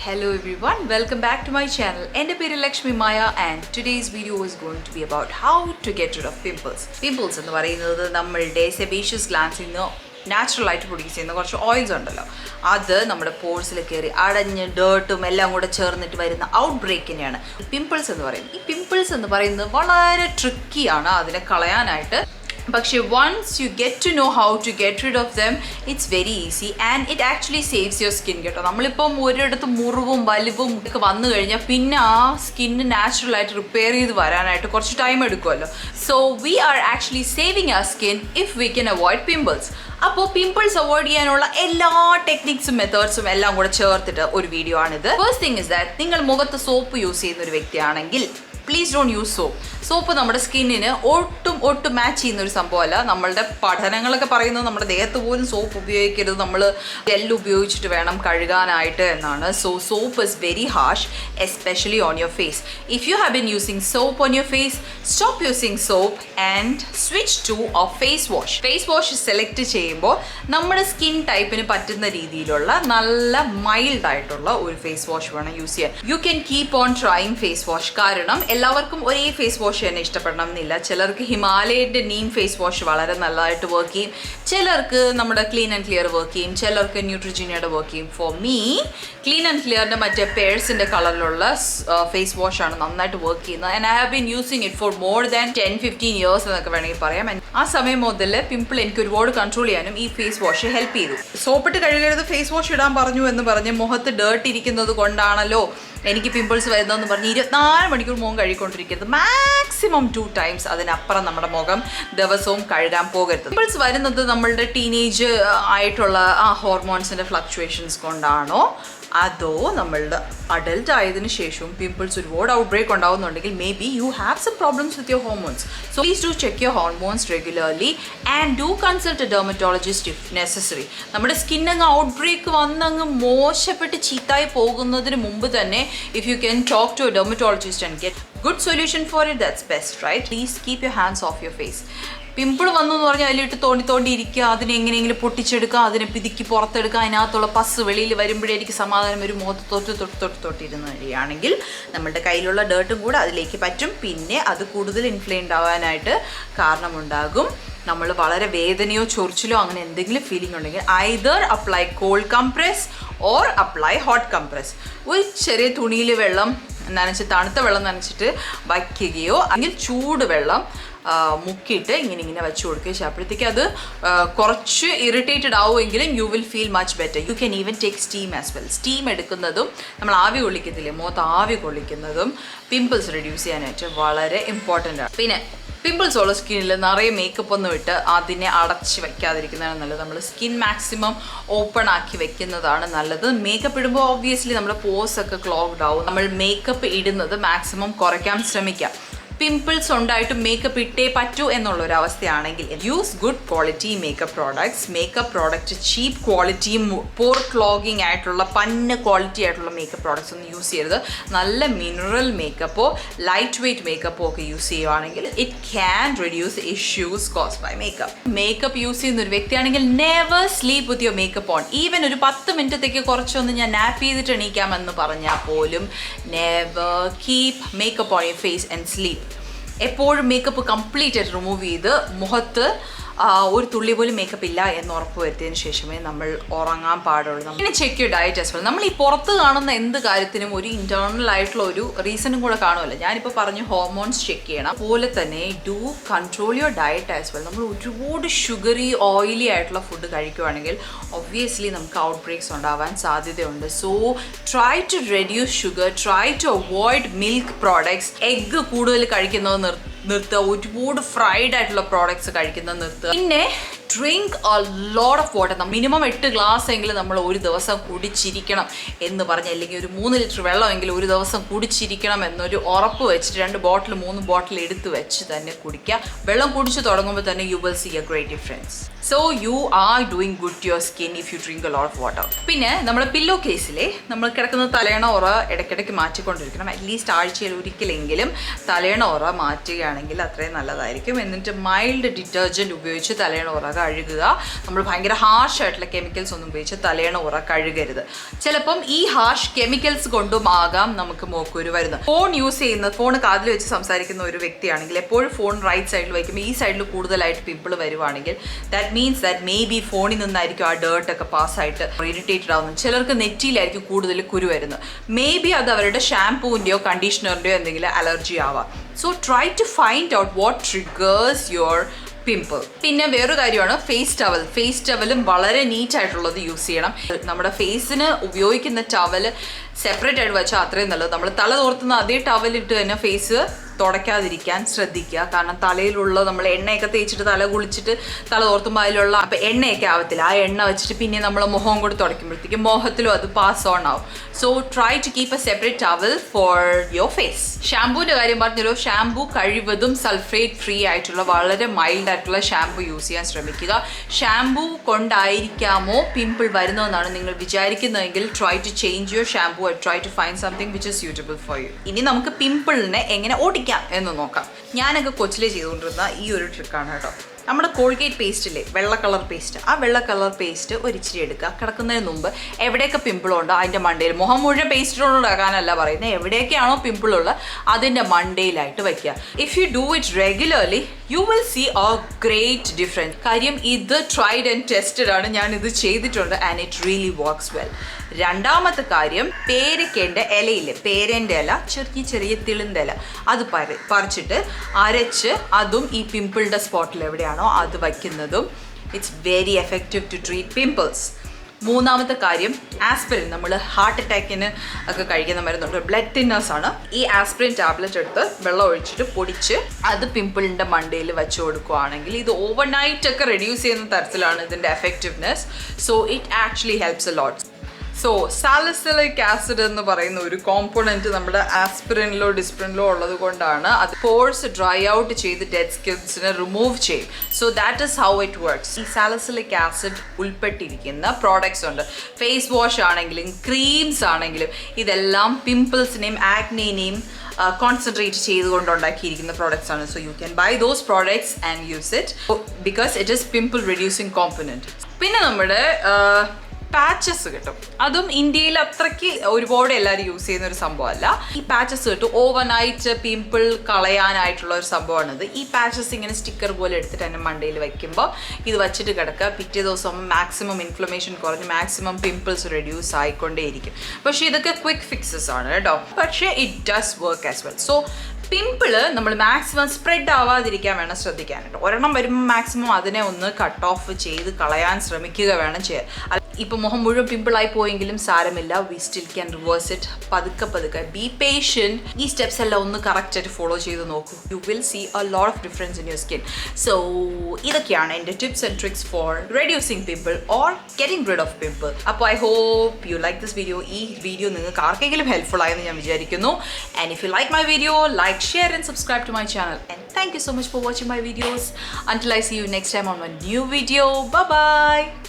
Hello everyone, welcome back to my channel. My name is Lakshmi Maya and today's video is going to be about how to get rid of pimples. Pimples in the നമ്മുടെ sebaceous glands natural ആയിട്ട് produce ചെയ്യുന്ന കുറച്ച് oils ഉണ്ടല്ലോ, അത് നമ്മുടെ പോഴ്സിൽ കയറി അടഞ്ഞ് ഡേർട്ടും എല്ലാം കൂടെ ചേർന്നിട്ട് വരുന്ന ഔട്ട് ബ്രേക്കിനെയാണ് പിമ്പിൾസ് എന്ന് പറയുന്നത്. ഈ പിമ്പിൾസ് എന്ന് പറയുന്നത് വളരെ ട്രിക്കിയാണ് അതിനെ കളയാനായിട്ട്. പക്ഷേ once you get to know how to get rid of them, it's very easy and it actually saves your skin കേട്ടോ. നമ്മളിപ്പം ഒരിടത്ത് മുറിവും വലിവും ഒക്കെ വന്നു കഴിഞ്ഞാൽ പിന്നെ ആ സ്കിന്ന് നാച്ചുറൽ ആയിട്ട് റിപ്പയർ ചെയ്ത് വരാനായിട്ട് കുറച്ച് ടൈം എടുക്കുമല്ലോ. So we are actually saving our skin if we can avoid pimples. അപ്പോൾ പിമ്പിൾസ് അവോയ്ഡ് ചെയ്യാനുള്ള എല്ലാ ടെക്നിക്സും മെത്തേഡ്സും എല്ലാം കൂടെ ചേർത്തിട്ട് ഒരു വീഡിയോ ആണിത്. ഫസ്റ്റ് തിങ് ഇസ് ദാറ്റ് നിങ്ങൾ മുഖത്ത് സോപ്പ് യൂസ് ചെയ്യുന്ന ഒരു വ്യക്തിയാണെങ്കിൽ please don't use soap. Soap നമ്മുടെ സ്കിന്നിന് ഒട്ടും മാച്ച് ചെയ്യുന്ന ഒരു സംഭവമല്ല. നമ്മളുടെ പഠനങ്ങളൊക്കെ പറയുന്നത് നമ്മുടെ ദേഹത്ത് പോലും സോപ്പ് ഉപയോഗിക്കരുത്, നമ്മൾ ജെൽ ഉപയോഗിച്ചിട്ട് വേണം കഴുകാനായിട്ട് എന്നാണ്. So soap is very harsh, especially on your face. If you have been using soap on your face, stop using soap and switch to a face wash. Face wash select ചെയ്യുമ്പോൾ നമ്മുടെ skin ടൈപ്പിന് പറ്റുന്ന രീതിയിലുള്ള നല്ല mild ആയിട്ടുള്ള ഒരു face wash വേണം use ചെയ്യാൻ. You can keep on trying face wash. കാരണം എല്ലാവർക്കും ഒരേ ഫേസ് വാഷ് തന്നെ ഇഷ്ടപ്പെടണം എന്നില്ല. ചിലർക്ക് ഹിമാലയൻ്റെ നീം ഫേസ് വാഷ് വളരെ നല്ലതായിട്ട് വർക്ക് ചെയ്യും, ചിലർക്ക് നമ്മുടെ ക്ലീൻ ആൻഡ് ക്ലിയർ വർക്ക് ചെയ്യും, ചിലർക്ക് ന്യൂട്രിജീനിയുടെ വർക്ക് ചെയ്യും. ഫോർ മീ ക്ലീൻ ആൻഡ് ക്ലിയറിൻ്റെ മറ്റേ പേഴ്സിൻ്റെ കളറിലുള്ള ഫേസ് വാഷാണ് നന്നായിട്ട് വർക്ക് ചെയ്യുന്നത്. And I have been using it for more than 10-15 years എന്നൊക്കെ വേണമെങ്കിൽ പറയാം. ആ സമയം മുതൽ പിമ്പിൾ എനിക്ക് ഒരുപാട് കൺട്രോൾ ചെയ്യാനും ഈ ഫേസ് വാഷ് ഹെൽപ്പ് ചെയ്തു. സോപ്പിട്ട് കഴുകരുത്, ഫേസ് വാഷ് ഇടാൻ പറഞ്ഞു എന്ന് പറഞ്ഞ് മുഖത്ത് ഡേർട്ട് ഇരിക്കുന്നത് കൊണ്ടാണല്ലോ എനിക്ക് പിമ്പിൾസ് വരുന്നതെന്ന് പറഞ്ഞ് 24 മണിക്കൂർ മുഖം കഴുകിക്കൊണ്ടിരിക്കരുത്. മാക്സിമം 2 ടൈംസ്, അതിനപ്പുറം നമ്മുടെ മുഖം ദിവസവും കഴുകാൻ പോകരുത്. പിമ്പിൾസ് വരുന്നത് നമ്മളുടെ ടീനേജ് ആയിട്ടുള്ള ആ ഹോർമോൺസിൻ്റെ ഫ്ലക്ച്വേഷൻസ് കൊണ്ടാണോ അതോ നമ്മളുടെ അഡൽട്ട് ആയതിനു ശേഷവും പിമ്പിൾസ് ഒരുപാട് ഔട്ട് ബ്രേക്ക് ഉണ്ടാവുന്നുണ്ടെങ്കിൽ maybe you have some problems with your hormones. So please do check your hormones regularly and do consult a dermatologist if necessary. നമ്മുടെ സ്കിന്നങ്ങ് ഔട്ട് ബ്രേക്ക് വന്നങ്ങ് മോശപ്പെട്ട് ചീത്തായി പോകുന്നതിന് മുമ്പ് തന്നെ if you can talk to a dermatologist and get good solution for it, that's best, right? Please keep your hands off your face. Pimple വന്നു എന്ന് പറഞ്ഞാൽ അതിലിട്ട് തോണ്ടി ഇരിക്കുക, അതിനെ എങ്ങനെയെങ്കിലും പൊട്ടിച്ചെടുക്കുക, അതിനെ പിതുക്കി പുറത്തെടുക്കുക, അതിനകത്തുള്ള പസ് വെളിയിൽ വരുമ്പോഴേക്ക് സമാധാനം ഒരു മുഖത്ത് തൊട്ടിരുന്ന വഴിയാണെങ്കിൽ നമ്മളുടെ കയ്യിലുള്ള ഡേർട്ടും കൂടെ അതിലേക്ക് പറ്റും. പിന്നെ അത് കൂടുതൽ ഇൻഫ്ലെയിംഡ് ആവാനായിട്ട് കാരണമുണ്ടാകും. നമ്മൾ വളരെ വേദനയോ ചൊറിച്ചിലോ അങ്ങനെ എന്തെങ്കിലും ഫീലിംഗ് ഉണ്ടെങ്കിൽ either apply cold compress or apply hot compress. ഒരു ചെറിയ തുണിയിൽ വെള്ളം നനച്ച്, തണുത്ത വെള്ളം നനച്ചിട്ട് വയ്ക്കുകയോ അല്ലെങ്കിൽ ചൂട് വെള്ളം മുക്കിയിട്ട് ഇങ്ങനെ വെച്ച് കൊടുക്കുക. അപ്പോഴത്തേക്ക് അത് കുറച്ച് ഇറിറ്റേറ്റഡ് ആവുമെങ്കിലും you will feel much better. You can even take steam as well. Steam എടുക്കുന്നതും നമ്മൾ ആവി കൊള്ളിക്കത്തില്ലേ, മുഖത്ത് ആവി കൊള്ളിക്കുന്നതും പിമ്പിൾസ് റെഡ്യൂസ് ചെയ്യാനായിട്ട് വളരെ ഇമ്പോർട്ടൻ്റ് ആണ്. പിന്നെ പിമ്പിൾസ് ഉള്ള സ്കിന്നിൽ നിറയെ മേക്കപ്പ് ഒന്നും ഇട്ട് അതിനെ അടച്ച് വെക്കാതിരിക്കുന്നതാണ് നല്ലത്. നമ്മൾ സ്കിൻ മാക്സിമം ഓപ്പൺ ആക്കി വെക്കുന്നതാണ് നല്ലത്. മേക്കപ്പ് ഇടുമ്പോൾ ഓബ്വിയസ്ലി നമ്മുടെ പോസ് ഒക്കെ ക്ലോഗ്ഡ് ആവും. നമ്മൾ മേക്കപ്പ് ഇടുന്നത് മാക്സിമം കുറയ്ക്കാൻ ശ്രമിക്കാം. പിമ്പിൾസ് ഉണ്ടായിട്ട് മേക്കപ്പ് ഇട്ടേ പറ്റൂ എന്നുള്ളൊരവസ്ഥയാണെങ്കിൽ use good quality makeup products. Makeup product cheap ക്വാളിറ്റിയും പോർ ക്ലോഗിങ് ആയിട്ടുള്ള പന്ന ക്വാളിറ്റി ആയിട്ടുള്ള മേക്കപ്പ് പ്രോഡക്ട്സ് ഒന്നും യൂസ് ചെയ്യരുത്. നല്ല മിനറൽ മേക്കപ്പോ ലൈറ്റ് വെയ്റ്റ് മേക്കപ്പോ ഒക്കെ യൂസ് ചെയ്യുവാണെങ്കിൽ it can reduce issues caused by makeup. Makeup use ചെയ്യുന്ന ഒരു വ്യക്തിയാണെങ്കിൽ never sleep with your makeup on. Even ഒരു 10 മിനിറ്റത്തേക്ക് കുറച്ചൊന്ന് ഞാൻ നാപ്പ് ചെയ്തിട്ട് എണീക്കാമെന്ന് പറഞ്ഞാൽ പോലും never keep makeup on your face and sleep. എപ്പോഴും മേക്കപ്പ് കംപ്ലീറ്റ് ആയിട്ട് റിമൂവ് ചെയ്ത് മുഖത്ത് ഒരു തുള്ളി പോലും മേക്കപ്പ് ഇല്ല എന്ന് ഉറപ്പ് വരുത്തിയതിന് ശേഷമേ നമ്മൾ ഉറങ്ങാൻ പാടുള്ളൂ. പിന്നെ check your diet as well. നമ്മൾ ഈ പുറത്ത് കാണുന്ന എന്ത് കാര്യത്തിനും ഒരു ഇന്റേണൽ ആയിട്ടുള്ള ഒരു റീസണും കൂടെ കാണുമല്ലോ. ഞാനിപ്പോൾ പറഞ്ഞു ഹോർമോൺസ് ചെക്ക് ചെയ്യണം, അതുപോലെ തന്നെ do control your diet as well. നമ്മൾ ഒരുപാട് ഷുഗറി ഓയിലി ആയിട്ടുള്ള ഫുഡ് കഴിക്കുകയാണെങ്കിൽ ഒബ്വിയസ്ലി നമുക്ക് ഔട്ട് ബ്രേക്സ് ഉണ്ടാവാൻ സാധ്യതയുണ്ട്. So try to reduce sugar, try to avoid milk products. Egg കൂടുതൽ കഴിക്കുന്നത് നിർത്തുക, ഒരുപാട് ഫ്രൈഡ് ആയിട്ടുള്ള പ്രോഡക്ട്സ് കഴിക്കുന്നത് നിർത്തുക. പിന്നെ drink a lot of water. Minimum 8 glass എങ്കിലും നമ്മൾ ഒരു ദിവസം കുടിച്ചിരിക്കണം എന്ന് പറഞ്ഞ്, അല്ലെങ്കിൽ ഒരു 3 ലിറ്റർ വെള്ളമെങ്കിലും ഒരു ദിവസം കുടിച്ചിരിക്കണം എന്നൊരു ഉറപ്പ് വെച്ചിട്ട് 2 ബോട്ടിൽ 3 ബോട്ടിൽ എടുത്ത് വെച്ച് തന്നെ കുടിക്കുക. വെള്ളം കുടിച്ച് തുടങ്ങുമ്പോൾ തന്നെ you will see a great difference. So you are doing good to your skin if you drink a lot of water. പിന്നെ നമ്മുടെ പില്ലോ കേസിലെ നമ്മൾ കിടക്കുന്ന തലയണ ഉറ ഇടയ്ക്കിടയ്ക്ക് മാറ്റിക്കൊണ്ടിരിക്കണം. അറ്റ്ലീസ്റ്റ് ആഴ്ചയിൽ ഒരിക്കലെങ്കിലും തലയണ ഉറ മാറ്റുകയാണെങ്കിൽ അത്രയും നല്ലതായിരിക്കും. എന്നിട്ട് മൈൽഡ് ഡിറ്റർജൻറ്റ് ഉപയോഗിച്ച് തലയണ ഉറ കഴുകുക. നമ്മൾ ഭയങ്കര ഹാർഷ് ആയിട്ടുള്ള കെമിക്കൽസ് ഒന്നും ഉപയോഗിച്ച് തലയണ ഉറ കഴുകരുത്. ചിലപ്പം ഈ ഹാർഷ് കെമിക്കൽസ് കൊണ്ടും ആകാം നമുക്ക് മോക്കുരു വരുന്നത്. ഫോൺ യൂസ് ചെയ്യുന്ന ഫോൺ കാതിൽ വെച്ച് സംസാരിക്കുന്ന ഒരു വ്യക്തിയാണെങ്കിൽ എപ്പോഴും ഫോൺ റൈറ്റ് സൈഡിൽ വയ്ക്കുമ്പോൾ ഈ സൈഡിൽ കൂടുതലായിട്ട് പിമ്പിൾ വരുവാണെങ്കിൽ that means that may be ഫോണിൽ നിന്നായിരിക്കും ആ ഡേർട്ട് ഒക്കെ പാസ്സായിട്ട് ഇറിറ്റേറ്റഡ് ആവുന്നത്. ചിലർക്ക് നെറ്റിയിലായിരിക്കും കൂടുതൽ കുരു വരുന്നത്. മേ ബി അത് അവരുടെ ഷാംപൂവിൻ്റെയോ കണ്ടീഷണറിൻ്റെയോ എന്തെങ്കിലും അലർജി ആവാം. So try to find out what triggers your pimple. പിന്നെ വേറൊരു കാര്യമാണ് ഫേസ് ടവൽ. ഫേസ് ടവലും വളരെ നീറ്റ് ആയിട്ടുള്ളത് യൂസ് ചെയ്യണം. നമ്മുടെ ഫേസിന് ഉപയോഗിക്കുന്ന ടവൽ സെപ്പറേറ്റ് ആയിട്ട് വെച്ചാൽ അത്രയും നല്ലത്. നമ്മൾ തല തോർത്തുന്ന അതേ ടവലിട്ട് തന്നെ ഫേസ് തുടയ്ക്കാതിരിക്കാൻ ശ്രദ്ധിക്കുക. കാരണം തലയിലുള്ള നമ്മൾ എണ്ണയൊക്കെ തേച്ചിട്ട് തല കുളിച്ചിട്ട് തല തോർത്തുമ്പോൾ അതിലുള്ള അപ്പം എണ്ണയൊക്കെ ആവത്തില്ല. ആ എണ്ണ വെച്ചിട്ട് പിന്നെ നമ്മൾ മുഖം കൂടി തുടയ്ക്കുമ്പോഴത്തേക്കും മുഖത്തിലും അത് പാസ് ഓൺ ആവും. So try to keep a separate towel for your face. ഷാംപൂവിൻ്റെ കാര്യം പറഞ്ഞല്ലോ, ഷാംപൂ കഴിവതും സൾഫേറ്റ് ഫ്രീ ആയിട്ടുള്ള വളരെ മൈൽഡ് ആയിട്ടുള്ള ഷാംപൂ യൂസ് ചെയ്യാൻ ശ്രമിക്കുക. ഷാംപൂ കൊണ്ടായിരിക്കാമോ പിമ്പിൾ വരുന്നതെന്നാണ് നിങ്ങൾ വിചാരിക്കുന്നതെങ്കിൽ try to change your shampoo and try to find something which is suitable for you. ഇനി നമുക്ക് പിമ്പിളിനെ എങ്ങനെ ഓടിക്കാം എന്ന് നോക്കാം. ഞാനൊക്കെ കൊച്ചിലെ ചെയ്തുകൊണ്ടിരുന്ന ഈ ഒരു ട്രിക്കാണ് കേട്ടോ. നമ്മുടെ കോൾഗേറ്റ് പേസ്റ്റ് ഇല്ലേ, വെള്ള കളർ പേസ്റ്റ്, ആ വെള്ള കളർ പേസ്റ്റ് ഒരിച്ചിരി എടുക്കുക. കിടക്കുന്നതിന് മുമ്പ് എവിടെയൊക്കെ പിമ്പിളുണ്ടോ അതിൻ്റെ മണ്ടയിൽ, മുഖം മുഴുവൻ പേസ്റ്റിലുണ്ടാക്കാനല്ല പറയുന്നത്, എവിടെയൊക്കെയാണോ പിമ്പിളുള്ളത് അതിൻ്റെ മണ്ടയിലായിട്ട് വയ്ക്കുക. If you do it regularly you will see a great difference. കാര്യം ഇത് ട്രൈഡ് ആൻഡ് ടെസ്റ്റഡ് ആണ്, ഞാൻ ഇത് ചെയ്തിട്ടുണ്ട് and it really works well. രണ്ടാമത്തെ കാര്യം, പേരയ്ക്കേൻ്റെ ഇലയില്ലേ, പേരേൻ്റെ ഇല, ചെറിയ ചെറിയ തിളിൻ്റെ ഇല, അത് പറിച്ചിട്ട് അരച്ച് അതും ഈ പിമ്പിളിൻ്റെ സ്പോട്ടിൽ എവിടെയാണോ അത് വയ്ക്കുന്നതും it's very effective to treat pimples. മൂന്നാമത്തെ കാര്യം, ആസ്പിരിൻ. നമ്മൾ ഹാർട്ട് അറ്റാക്കിന് ഒക്കെ കഴിക്കുന്ന മരുന്നുണ്ട്, ബ്ലഡ് തിന്നേഴ്സ് ആണ്. ഈ ആസ്പിരിൻ ടാബ്ലറ്റ് എടുത്ത് വെള്ളം ഒഴിച്ചിട്ട് പൊടിച്ച് അത് പിമ്പിളിൻ്റെ മണ്ടയിൽ വെച്ച് കൊടുക്കുകയാണെങ്കിൽ ഇത് ഓവർനൈറ്റ് ഒക്കെ റെഡ്യൂസ് ചെയ്യുന്ന തരത്തിലാണ് ഇതിൻ്റെ effectiveness. So it actually helps a lot. So salicylic acid എന്ന് പറയുന്ന ഒരു കോമ്പോണൻറ്റ് നമ്മുടെ ആസ്പിരിനിലോ ഡിസ്പ്രിനിലോ ഉള്ളത് കൊണ്ടാണ് അത് പോർസ് ഡ്രൈ ഔട്ട് ചെയ്ത് ഡെഡ് സ്കിൻസിനെ റിമൂവ് ചെയ്യും. So that is how it works. ഈ സാലിസിലിക് ആസിഡ് ഉൾപ്പെട്ടിരിക്കുന്ന പ്രോഡക്ട്സ് ഉണ്ട്. ഫേസ് വാഷ് ആണെങ്കിലും ക്രീംസ് ആണെങ്കിലും ഇതെല്ലാം പിമ്പിൾസിനെയും ആക്നെനെയും കോൺസെൻട്രേറ്റ് ചെയ്തുകൊണ്ട് ഉണ്ടാക്കിയിരിക്കുന്ന പ്രോഡക്ട്സ് ആണ്. So you can buy those products and use it because it is pimple reducing component. പിന്നെ നമ്മുടെ പാച്ചസ് കിട്ടും. അതും ഇന്ത്യയിൽ അത്രയ്ക്ക് ഒരുപാട് എല്ലാവരും യൂസ് ചെയ്യുന്ന ഒരു സംഭവമല്ല. ഈ പാച്ചസ് കിട്ടും ഓവർനൈറ്റ് പിമ്പിൾ കളയാനായിട്ടുള്ള ഒരു സംഭവമാണിത്. ഈ പാച്ചസ് ഇങ്ങനെ സ്റ്റിക്കർ പോലെ എടുത്തിട്ട് എൻ്റെ മണ്ടയിൽ വയ്ക്കുമ്പോൾ ഇത് വച്ചിട്ട് കിടക്കുക. പിറ്റേ ദിവസം മാക്സിമം ഇൻഫ്ലമേഷൻ കുറഞ്ഞ് മാക്സിമം പിമ്പിൾസ് റെഡ്യൂസ് ആയിക്കൊണ്ടേയിരിക്കും. പക്ഷേ ഇതൊക്കെ ക്വിക്ക് ഫിക്സസ് ആണ് കേട്ടോ. പക്ഷേ it does work as well. So pimple നമ്മൾ മാക്സിമം സ്പ്രെഡ് ആവാതിരിക്കാൻ വേണം ശ്രദ്ധിക്കാൻ കേട്ടോ. ഒരെണ്ണം വരുമ്പോൾ മാക്സിമം അതിനെ ഒന്ന് കട്ട് ഓഫ് ചെയ്ത് കളയാൻ ശ്രമിക്കുക വേണം ചെയ്യാൻ. ഇപ്പം മുഖം മുഴുവൻ പിമ്പിളായി പോയെങ്കിലും സാരമില്ല, we still can reverse it. പതുക്കെ പതുക്കെ ബി പേഷ്യൻറ്റ്. ഈ സ്റ്റെപ്സ് എല്ലാം ഒന്ന് കറക്റ്റായിട്ട് ഫോളോ ചെയ്ത് നോക്കൂ. You will see a lot of difference in your skin. So ഇതൊക്കെയാണ് എൻ്റെ tips and tricks for reducing pimple or getting rid of pimple. അപ്പോൾ I hope you like this video. ഈ വീഡിയോ നിങ്ങൾക്ക് ആർക്കെങ്കിലും ഹെൽപ്ഫുൾ ആയെന്ന് ഞാൻ വിചാരിക്കുന്നു. And if you like my video, like, share and subscribe to my channel. And thank you so much for watching my videos. Until I see you next time on my new video. Bye bye.